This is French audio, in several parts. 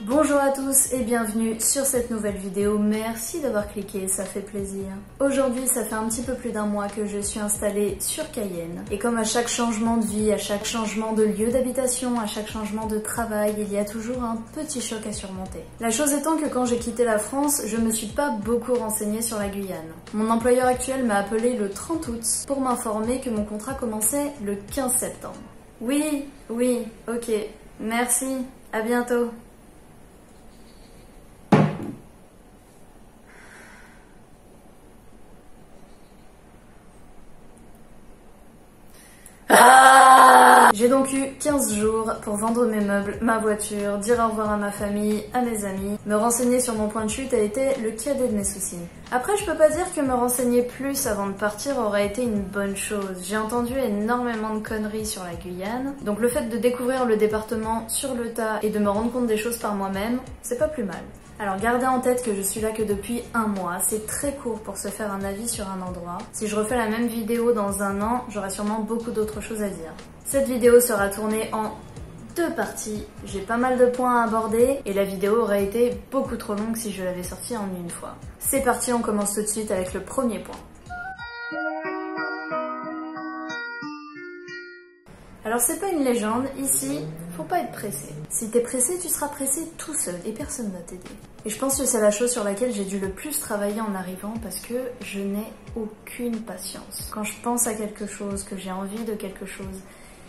Bonjour à tous et bienvenue sur cette nouvelle vidéo, merci d'avoir cliqué, ça fait plaisir. Aujourd'hui ça fait un petit peu plus d'un mois que je suis installée sur Cayenne et comme à chaque changement de vie, à chaque changement de lieu d'habitation, à chaque changement de travail, il y a toujours un petit choc à surmonter. La chose étant que quand j'ai quitté la France, je me suis pas beaucoup renseignée sur la Guyane. Mon employeur actuel m'a appelé le 30 août pour m'informer que mon contrat commençait le 15 septembre. Oui, ok, merci, à bientôt. J'ai donc eu 15 jours pour vendre mes meubles, ma voiture, dire au revoir à ma famille, à mes amis. Me renseigner sur mon point de chute a été le cadet de mes soucis. Après, je peux pas dire que me renseigner plus avant de partir aurait été une bonne chose. J'ai entendu énormément de conneries sur la Guyane, donc le fait de découvrir le département sur le tas et de me rendre compte des choses par moi-même, c'est pas plus mal. Alors gardez en tête que je suis là que depuis un mois, c'est très court pour se faire un avis sur un endroit. Si je refais la même vidéo dans un an, j'aurai sûrement beaucoup d'autres choses à dire. Cette vidéo sera tournée en deux parties, j'ai pas mal de points à aborder et la vidéo aurait été beaucoup trop longue si je l'avais sortie en une fois. C'est parti, on commence tout de suite avec le premier point. Alors c'est pas une légende, ici, faut pas être pressé. Si t'es pressé, tu seras pressé tout seul et personne va t'aider. Et je pense que c'est la chose sur laquelle j'ai dû le plus travailler en arrivant parce que je n'ai aucune patience. Quand je pense à quelque chose, que j'ai envie de quelque chose,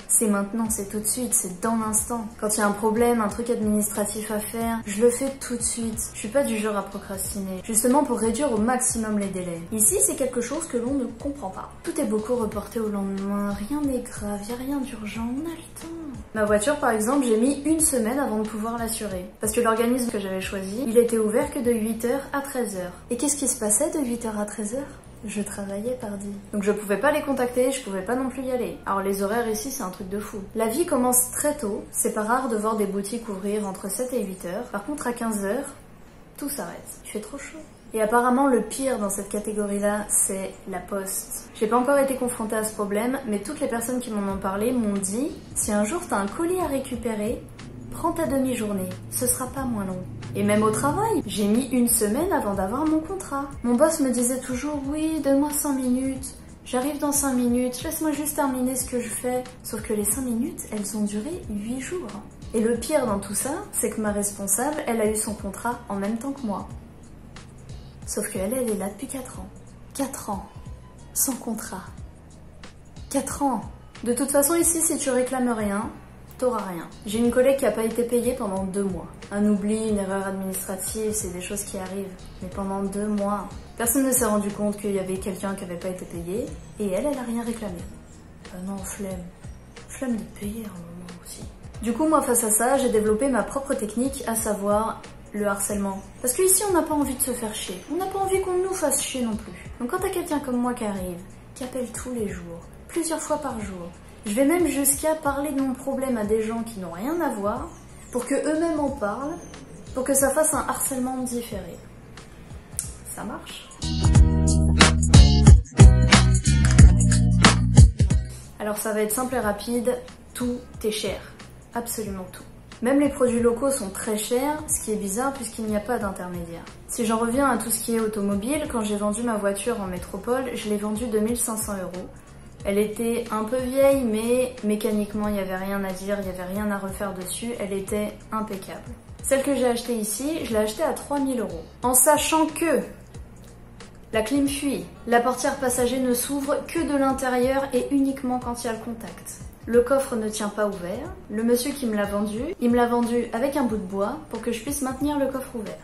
c'est maintenant, c'est tout de suite, c'est dans l'instant. Quand il y a un problème, un truc administratif à faire, je le fais tout de suite. Je suis pas du genre à procrastiner, justement pour réduire au maximum les délais. Ici, c'est quelque chose que l'on ne comprend pas. Tout est beaucoup reporté au lendemain, rien n'est grave, y a rien d'urgent, on a le temps. Ma voiture, par exemple, j'ai mis une semaine avant de pouvoir l'assurer. Parce que l'organisme que j'avais choisi, il était ouvert que de 8h à 13h. Et qu'est-ce qui se passait de 8h à 13h ? Je travaillais pardi. Donc je pouvais pas les contacter, je pouvais pas non plus y aller. Alors les horaires ici, c'est un truc de fou. La vie commence très tôt, c'est pas rare de voir des boutiques ouvrir entre 7 et 8 heures. Par contre à 15 heures, tout s'arrête. Il fait trop chaud. Et apparemment le pire dans cette catégorie-là, c'est la poste. J'ai pas encore été confrontée à ce problème, mais toutes les personnes qui m'en ont parlé m'ont dit « Si un jour t'as un colis à récupérer, prends ta demi-journée, ce sera pas moins long. » Et même au travail, j'ai mis une semaine avant d'avoir mon contrat. Mon boss me disait toujours « Oui, donne-moi 5 minutes, j'arrive dans 5 minutes, laisse-moi juste terminer ce que je fais. » Sauf que les 5 minutes, elles ont duré 8 jours. Et le pire dans tout ça, c'est que ma responsable, elle a eu son contrat en même temps que moi. Sauf qu'elle, elle est là depuis 4 ans. 4 ans. Sans contrat. 4 ans. De toute façon, ici, si tu réclames rien, t'auras rien. J'ai une collègue qui n'a pas été payée pendant 2 mois. Un oubli, une erreur administrative, c'est des choses qui arrivent. Mais pendant 2 mois, personne ne s'est rendu compte qu'il y avait quelqu'un qui n'avait pas été payé, et elle a rien réclamé. Non, flemme. Flemme de payer à un moment aussi. Du coup, moi, face à ça, j'ai développé ma propre technique, à savoir le harcèlement. Parce que ici, on n'a pas envie de se faire chier. On n'a pas envie qu'on nous fasse chier non plus. Donc quand t'as quelqu'un comme moi qui arrive, qui appelle tous les jours, plusieurs fois par jour, je vais même jusqu'à parler de mon problème à des gens qui n'ont rien à voir, pour que eux-mêmes en parlent, pour que ça fasse un harcèlement différé. Ça marche. Alors ça va être simple et rapide, tout est cher. Absolument tout. Même les produits locaux sont très chers, ce qui est bizarre puisqu'il n'y a pas d'intermédiaire. Si j'en reviens à tout ce qui est automobile, quand j'ai vendu ma voiture en métropole, je l'ai vendue 2 500 €. Elle était un peu vieille, mais mécaniquement, il n'y avait rien à dire, il n'y avait rien à refaire dessus, elle était impeccable. Celle que j'ai achetée ici, je l'ai achetée à 3 000 €. En sachant que la clim fuit, la portière passager ne s'ouvre que de l'intérieur et uniquement quand il y a le contact. Le coffre ne tient pas ouvert. Le monsieur qui me l'a vendu, il me l'a vendu avec un bout de bois pour que je puisse maintenir le coffre ouvert.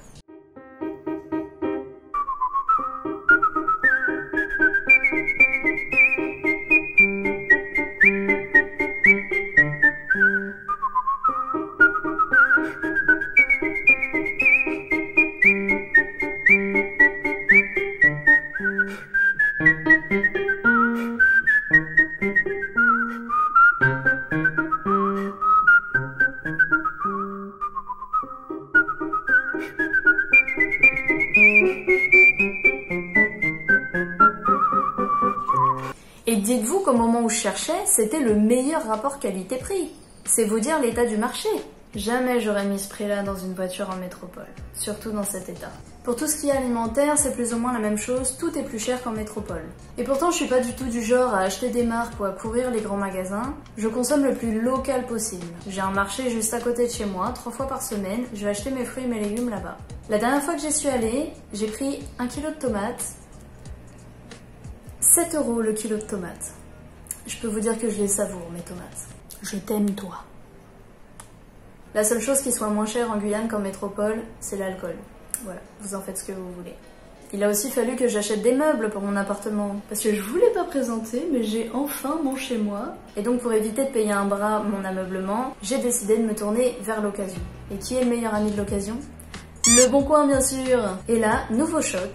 Et dites-vous qu'au moment où je cherchais, c'était le meilleur rapport qualité-prix. C'est vous dire l'état du marché. Jamais j'aurais mis ce prix-là dans une voiture en métropole, surtout dans cet état. Pour tout ce qui est alimentaire, c'est plus ou moins la même chose, tout est plus cher qu'en métropole. Et pourtant, je suis pas du tout du genre à acheter des marques ou à courir les grands magasins, je consomme le plus local possible. J'ai un marché juste à côté de chez moi, 3 fois par semaine, je vais acheter mes fruits et mes légumes là-bas. La dernière fois que j'y suis allée, j'ai pris 1 kg de tomates, 7 € le kilo de tomates. Je peux vous dire que je les savoure, mes tomates. Je t'aime, toi. La seule chose qui soit moins chère en Guyane qu'en métropole, c'est l'alcool. Voilà, vous en faites ce que vous voulez. Il a aussi fallu que j'achète des meubles pour mon appartement, parce que je voulais pas présenter, mais j'ai enfin mon chez moi. Et donc pour éviter de payer un bras mon ameublement, j'ai décidé de me tourner vers l'occasion. Et qui est le meilleur ami de l'occasion? Le Bon Coin, bien sûr. Et là, nouveau choc,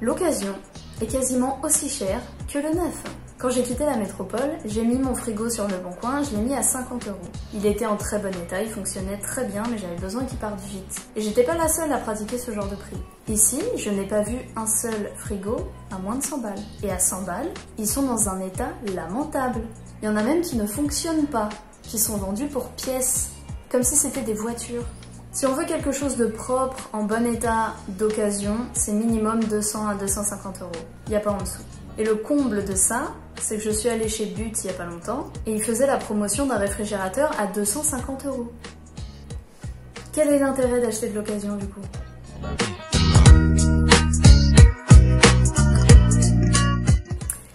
l'occasion est quasiment aussi chère que le neuf. Quand j'ai quitté la métropole, j'ai mis mon frigo sur le Bon Coin, je l'ai mis à 50 €. Il était en très bon état, il fonctionnait très bien, mais j'avais besoin qu'il parte vite. Et j'étais pas la seule à pratiquer ce genre de prix. Ici, je n'ai pas vu un seul frigo à moins de 100 balles. Et à 100 balles, ils sont dans un état lamentable. Il y en a même qui ne fonctionnent pas, qui sont vendus pour pièces, comme si c'était des voitures. Si on veut quelque chose de propre, en bon état, d'occasion, c'est minimum 200 à 250 €. Il n'y a pas en dessous. Et le comble de ça, c'est que je suis allée chez But il y a pas longtemps et ils faisaient la promotion d'un réfrigérateur à 250 €. Quel est l'intérêt d'acheter de l'occasion du coup?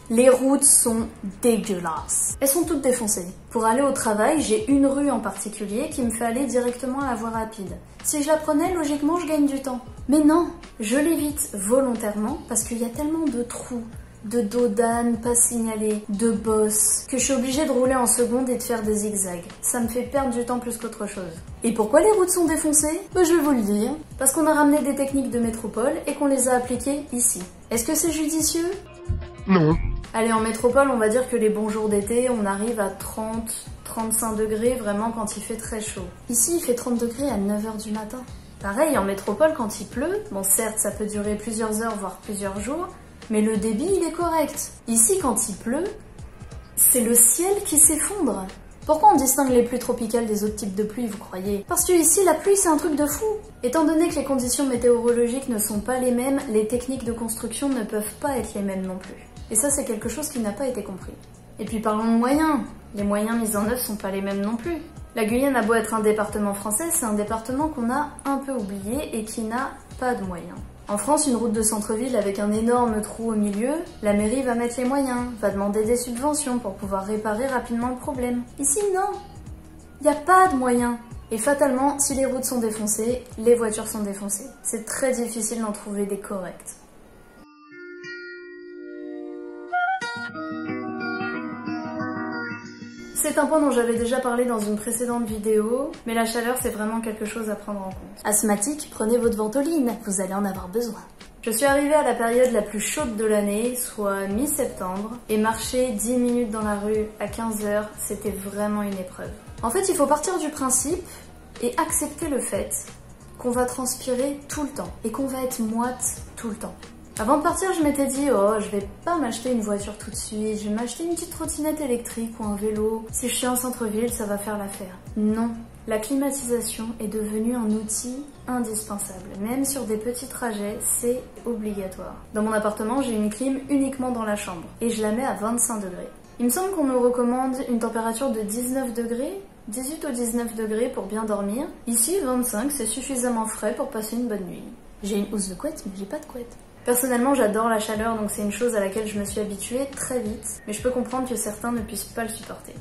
Les routes sont dégueulasses. Elles sont toutes défoncées. Pour aller au travail, j'ai une rue en particulier qui me fait aller directement à la voie rapide. Si je la prenais, logiquement, je gagne du temps. Mais non, je l'évite volontairement parce qu'il y a tellement de trous, de dos d'âne pas signalés, de bosses, que je suis obligée de rouler en seconde et de faire des zigzags. Ça me fait perdre du temps plus qu'autre chose. Et pourquoi les routes sont défoncées? Ben, je vais vous le dire. Parce qu'on a ramené des techniques de métropole et qu'on les a appliquées ici. Est-ce que c'est judicieux? Non. Allez, en métropole, on va dire que les bons jours d'été, on arrive à 30, 35 degrés vraiment quand il fait très chaud. Ici, il fait 30 degrés à 9 h du matin. Pareil, en métropole, quand il pleut, bon certes, ça peut durer plusieurs heures, voire plusieurs jours, mais le débit, il est correct. Ici, quand il pleut, c'est le ciel qui s'effondre. Pourquoi on distingue les pluies tropicales des autres types de pluie, vous croyez? Parce que ici, la pluie, c'est un truc de fou. Étant donné que les conditions météorologiques ne sont pas les mêmes, les techniques de construction ne peuvent pas être les mêmes non plus. Et ça, c'est quelque chose qui n'a pas été compris. Et puis parlons de moyens. Les moyens mis en œuvre sont pas les mêmes non plus. La Guyane a beau être un département français, c'est un département qu'on a un peu oublié et qui n'a pas de moyens. En France, une route de centre-ville avec un énorme trou au milieu, la mairie va mettre les moyens, va demander des subventions pour pouvoir réparer rapidement le problème. Ici, non. Il n'y a pas de moyens. Et fatalement, si les routes sont défoncées, les voitures sont défoncées. C'est très difficile d'en trouver des correctes. C'est un point dont j'avais déjà parlé dans une précédente vidéo, mais la chaleur c'est vraiment quelque chose à prendre en compte. Asthmatique, prenez votre ventoline, vous allez en avoir besoin. Je suis arrivée à la période la plus chaude de l'année, soit mi-septembre, et marcher 10 minutes dans la rue à 15 h, c'était vraiment une épreuve. En fait, il faut partir du principe et accepter le fait qu'on va transpirer tout le temps et qu'on va être moite tout le temps. Avant de partir, je m'étais dit, oh, je vais pas m'acheter une voiture tout de suite, je vais m'acheter une petite trottinette électrique ou un vélo. Si je suis en centre-ville, ça va faire l'affaire. Non, la climatisation est devenue un outil indispensable. Même sur des petits trajets, c'est obligatoire. Dans mon appartement, j'ai une clim uniquement dans la chambre et je la mets à 25 degrés. Il me semble qu'on nous recommande une température de 19 degrés, 18 ou 19 degrés pour bien dormir. Ici, 25, c'est suffisamment frais pour passer une bonne nuit. J'ai une housse de couette, mais j'ai pas de couette. Personnellement, j'adore la chaleur, donc c'est une chose à laquelle je me suis habituée très vite, mais je peux comprendre que certains ne puissent pas le supporter.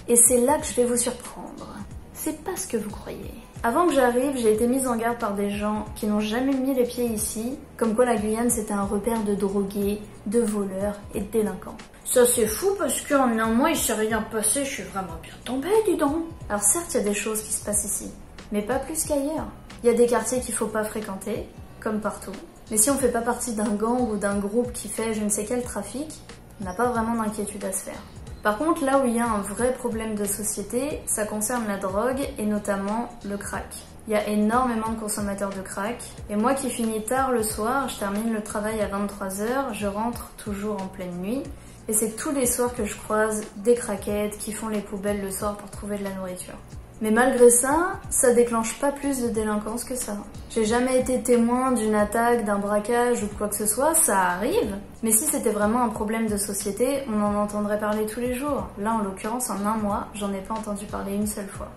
Et c'est là que je vais vous surprendre. C'est pas ce que vous croyez. Avant que j'arrive, j'ai été mise en garde par des gens qui n'ont jamais mis les pieds ici, comme quoi la Guyane c'était un repère de drogués, de voleurs et de délinquants. Ça c'est fou parce qu'en un mois il s'est rien passé, je suis vraiment bien tombée, dis donc. Alors certes, il y a des choses qui se passent ici, mais pas plus qu'ailleurs. Il y a des quartiers qu'il faut pas fréquenter, comme partout. Mais si on fait pas partie d'un gang ou d'un groupe qui fait je ne sais quel trafic, on n'a pas vraiment d'inquiétude à se faire. Par contre, là où il y a un vrai problème de société, ça concerne la drogue et notamment le crack. Il y a énormément de consommateurs de crack. Et moi qui finis tard le soir, je termine le travail à 23h, je rentre toujours en pleine nuit. Et c'est tous les soirs que je croise des craquettes qui font les poubelles le soir pour trouver de la nourriture. Mais malgré ça, ça déclenche pas plus de délinquance que ça. J'ai jamais été témoin d'une attaque, d'un braquage ou de quoi que ce soit, ça arrive. Mais si c'était vraiment un problème de société, on en entendrait parler tous les jours. Là, en l'occurrence, en un mois, j'en ai pas entendu parler une seule fois.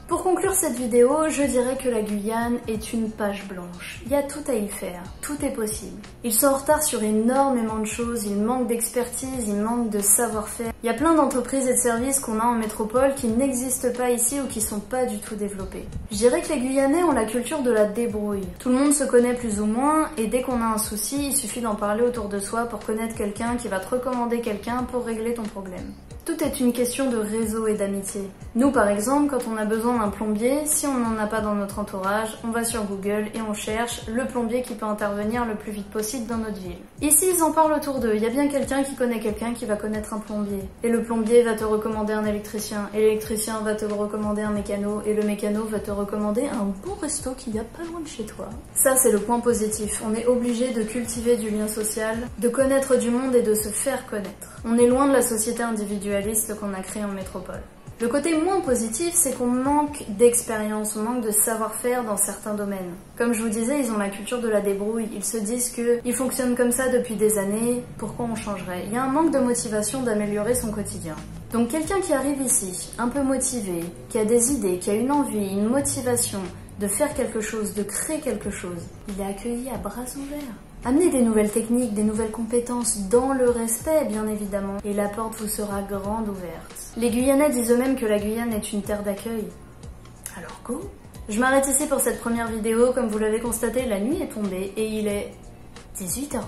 Pour conclure cette vidéo, je dirais que la Guyane est une page blanche. Il y a tout à y faire, tout est possible. Ils sont en retard sur énormément de choses, il manque d'expertise, il manque de savoir-faire. Il y a plein d'entreprises et de services qu'on a en métropole qui n'existent pas ici ou qui sont pas du tout développés. Je dirais que les Guyanais ont la culture de la débrouille. Tout le monde se connaît plus ou moins et dès qu'on a un souci, il suffit d'en parler autour de soi pour connaître quelqu'un qui va te recommander quelqu'un pour régler ton problème. Tout est une question de réseau et d'amitié. Nous, par exemple, quand on a besoin d'un plombier, si on n'en a pas dans notre entourage, on va sur Google et on cherche le plombier qui peut intervenir le plus vite possible dans notre ville. Ici, ils en parlent autour d'eux. Il y a bien quelqu'un qui connaît quelqu'un qui va connaître un plombier. Et le plombier va te recommander un électricien. Et l'électricien va te recommander un mécano. Et le mécano va te recommander un bon resto qu'il y a pas loin de chez toi. Ça, c'est le point positif. On est obligé de cultiver du lien social, de connaître du monde et de se faire connaître. On est loin de la société individualiste qu'on a créée en métropole. Le côté moins positif, c'est qu'on manque d'expérience, on manque de savoir-faire dans certains domaines. Comme je vous disais, ils ont la culture de la débrouille. Ils se disent qu'ils fonctionnent comme ça depuis des années, pourquoi on changerait? Il y a un manque de motivation d'améliorer son quotidien. Donc quelqu'un qui arrive ici, un peu motivé, qui a des idées, qui a une envie, une motivation de faire quelque chose, de créer quelque chose, il est accueilli à bras ouverts. Amenez des nouvelles techniques, des nouvelles compétences, dans le respect bien évidemment, et la porte vous sera grande ouverte. Les Guyanais disent eux-mêmes que la Guyane est une terre d'accueil. Alors go! Je m'arrête ici pour cette première vidéo, comme vous l'avez constaté, la nuit est tombée et il est 18h20.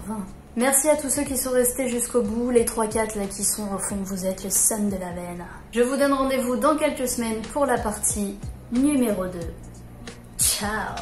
Merci à tous ceux qui sont restés jusqu'au bout, les 3-4 là qui sont au fond, vous êtes le sun de la veine. Je vous donne rendez-vous dans quelques semaines pour la partie numéro 2. Ciao!